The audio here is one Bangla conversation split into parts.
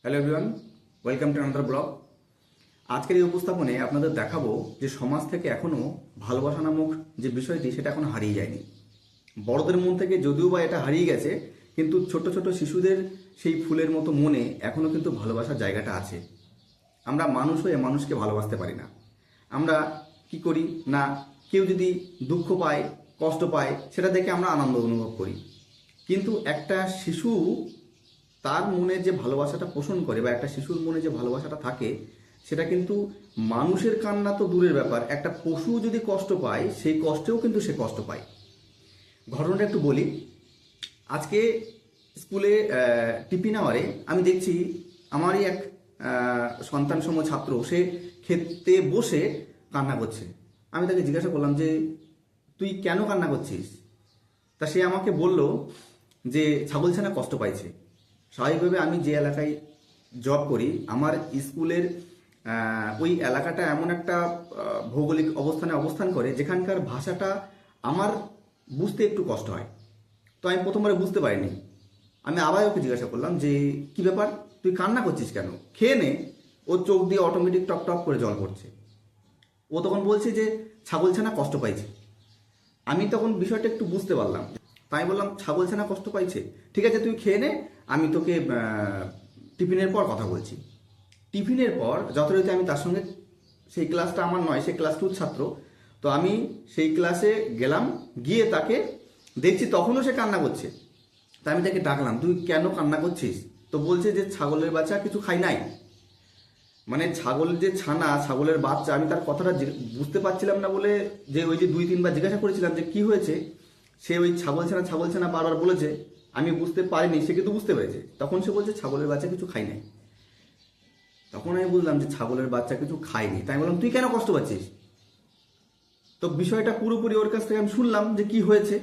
Hello everyone, welcome to another blog. আজকের এই উপস্থাপনে আপনাদের দেখাবো যে সমাজ থেকে এখনও ভালোবাসা নামক যে বিষয়টি সেটা এখনো হারিয়ে যায়নি। বড়দের মন থেকে যদিও বা এটা হারিয়ে গেছে, কিন্তু ছোট ছোট শিশুদের সেই ফুলের মতো মনে এখনও কিন্তু ভালোবাসার জায়গাটা আছে। আমরা মানুষ হয়ে মানুষকে ভালোবাসতে পারি না। আমরা কি করি না, কেউ যদি দুঃখ পায়, কষ্ট পায়, সেটা দেখে আমরা আনন্দ অনুভব করি। কিন্তু একটা শিশু তার মনে যে ভালোবাসাটা পোষণ করে বা একটা শিশুর মনে যে ভালোবাসাটা থাকে, সেটা কিন্তু মানুষের কান্না তো দূরের ব্যাপার, একটা পশু যদি কষ্ট পায় সেই কষ্টেও কিন্তু সে কষ্ট পায়। ঘটনাটা একটু বলি। আজকে স্কুলে টিফিন আওয়ারে আমি দেখছি আমারই এক সন্তানসম ছাত্র, সে খেতে বসে কান্না করছে। আমি তাকে জিজ্ঞাসা করলাম যে তুই কেন কান্না করছিস? তা সে আমাকে বলল যে ছাগলছানা কষ্ট পাইছে। স্বাভাবিকভাবে আমি যে এলাকায় জব করি, আমার স্কুলের ওই এলাকাটা এমন একটা ভৌগোলিক অবস্থানে অবস্থান করে যেখানকার ভাষাটা আমার বুঝতে একটু কষ্ট হয়। তো আমি প্রথমবারে বুঝতে পারিনি। আমি আবার ওকে জিজ্ঞাসা করলাম যে কি ব্যাপার, তুই কান্না করছিস কেন? খেয়ে নে। ওর চোখ দিয়ে অটোমেটিক টপ টপ করে জল পড়ছে। ও তখন বলছে যে ছাগলছানা কষ্ট পাইছে। আমি তখন বিষয়টা একটু বুঝতে পারলাম। তাই বললাম ছাগলছানা কষ্ট পাইছে, ঠিক আছে তুই খেয়ে নে, আমি তোকে টিফিনের পর কথা বলছি। টিফিনের পর যথারীতি আমি তার সঙ্গে, সেই ক্লাসটা আমার নয়, সে ক্লাস 2 ছাত্র, তো আমি সেই ক্লাসে গেলাম। গিয়ে তাকে দেখছি তখনও সে কান্না করছে। তা আমি তাকে ডাকলাম, তুই কেন কান্না করছিস? তো বলছে যে ছাগলের বাচ্চা কিছু খাই নাই। মানে ছাগলের যে ছানা, ছাগলের বাচ্চা, আমি তার কথাটা বুঝতে পারছিলাম না বলে যে ওই যে 2-3 বার জিজ্ঞাসা করেছিলাম যে কি হয়েছে, সে ওই ছাগলছানা বারবার বলেছে। আমি বুঝতে পারিনি, সে কিন্তু বুঝতে পেরেছে। তখন সে বলছে ছাগলের বাচ্চা কিছু খাই নাই। তখন আমি বুঝলাম যে ছাগলের বাচ্চা কিছু খায়নি। তাই বললাম তুই কেন কষ্ট পাচ্ছিস? তো বিষয়টা পুরোপুরি ওর কাছ থেকে আমি শুনলাম যে কি হয়েছে।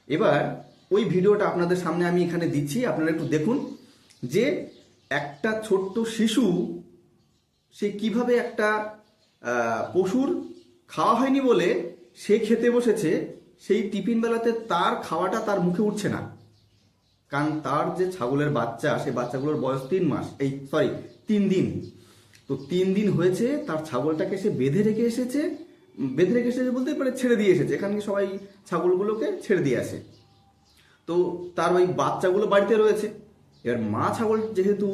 এবার ওই ভিডিওটা আপনাদের সামনে আমি এখানে দিচ্ছি, আপনারা একটু দেখুন যে একটা ছোট্ট শিশু সে কিভাবে একটা পশুর খাওয়া হয়নি বলে সে খেতে বসেছে। সেই টিফিন বেলাতে তার খাওয়াটা তার মুখে উঠছে না, কারণ তার যে ছাগলের বাচ্চা, সেই বাচ্চাগুলোর বয়স 3 দিন। তো 3 দিন হয়েছে, তার ছাগলটাকে সে বেঁধে রেখে এসেছে বলতে পারে ছেড়ে দিয়ে এসেছে। এখানে সবাই ছাগলগুলোকে ছেড়ে দিয়ে আসে। তো তার ওই বাচ্চাগুলো বাড়িতে রয়েছে। এবার মা ছাগল যেহেতু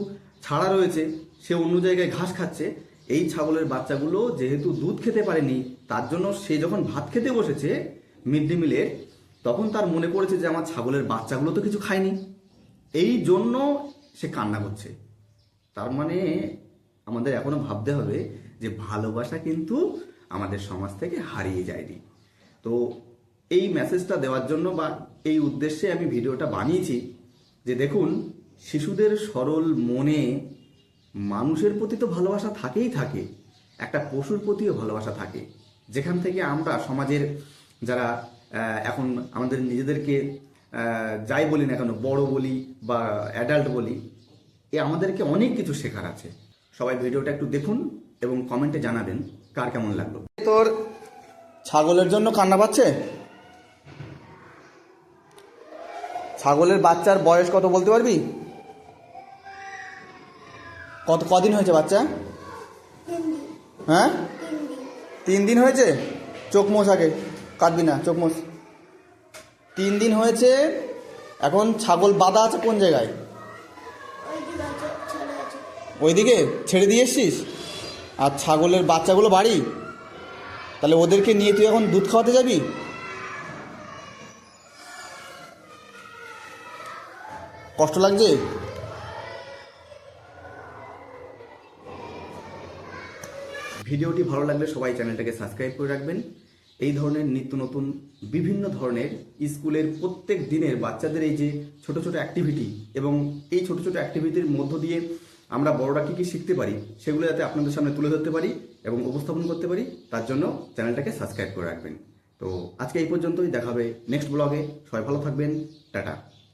ছাড়া রয়েছে, সে অন্য জায়গায় ঘাস খাচ্ছে। এই ছাগলের বাচ্চাগুলো যেহেতু দুধ খেতে পারেনি, তার জন্য সে যখন ভাত খেতে বসেছে মিড ডে মিলে, তখন তার মনে পড়েছে যে আমার ছাগলের বাচ্চাগুলো তো কিছু খায়নি, এই জন্য সে কান্না করছে। তার মানে আমাদের এখনো ভাবতে হবে যে ভালোবাসা কিন্তু আমাদের সমাজ থেকে হারিয়ে যায়নি। তো এই মেসেজটা দেওয়ার জন্য বা এই উদ্দেশ্যে আমি ভিডিওটা বানিয়েছি যে দেখুন, শিশুদের সরল মনে মানুষের প্রতি তো ভালোবাসা থাকেই থাকে, একটা পশুর প্রতিও ভালোবাসা থাকে। যেখান থেকে আমরা সমাজের যারা এখন আমাদের নিজেদেরকে যাই বলি না কেন, বড় বলি বা অ্যাডাল্ট বলি, আমাদেরকে অনেক কিছু শেখার আছে। সবাই ভিডিওটা একটু দেখুন এবং কমেন্টে জানাবেন কার কেমন লাগলো। তোর ছাগলের জন্য কান্না পাচ্ছে? ছাগলের বাচ্চার বয়স কত বলতে পারবি? কদিন হয়েছে বাচ্চা? হ্যাঁ, 3 দিন হয়েছে। চোখ মোছ আগে, কাঁদবি না, চোখ মোছ। 3 দিন হয়েছে। এখন ছাগল বাঁধা আছে কোন জায়গায়? ওইদিকে ছেড়ে দিয়ে এসছিস। আর ছাগলের বাচ্চাগুলো বাড়ি, তাহলে ওদেরকে নিয়ে তুই এখন দুধ খাওয়াতে যাবি? কষ্ট লাগছে? ভিডিওটি ভালো লাগলে সবাই চ্যানেলটাকে সাবস্ক্রাইব করে রাখবেন। এই ধরনের নিত্য নতুন বিভিন্ন ধরনের স্কুলের প্রত্যেক দিনের বাচ্চাদের এই যে ছোট ছোট অ্যাক্টিভিটি, এবং এই ছোট ছোট অ্যাক্টিভিটির মধ্য দিয়ে আমরা বড়রা কী কী শিখতে পারি সেগুলো যাতে আপনাদের সামনে তুলে ধরতে পারি এবং উপস্থাপন করতে পারি, তার জন্য চ্যানেলটাকে সাবস্ক্রাইব করে রাখবেন। তো আজকে এই পর্যন্তই, দেখা হবে নেক্সট ব্লগে। সবাই ভালো থাকবেন, টাটা।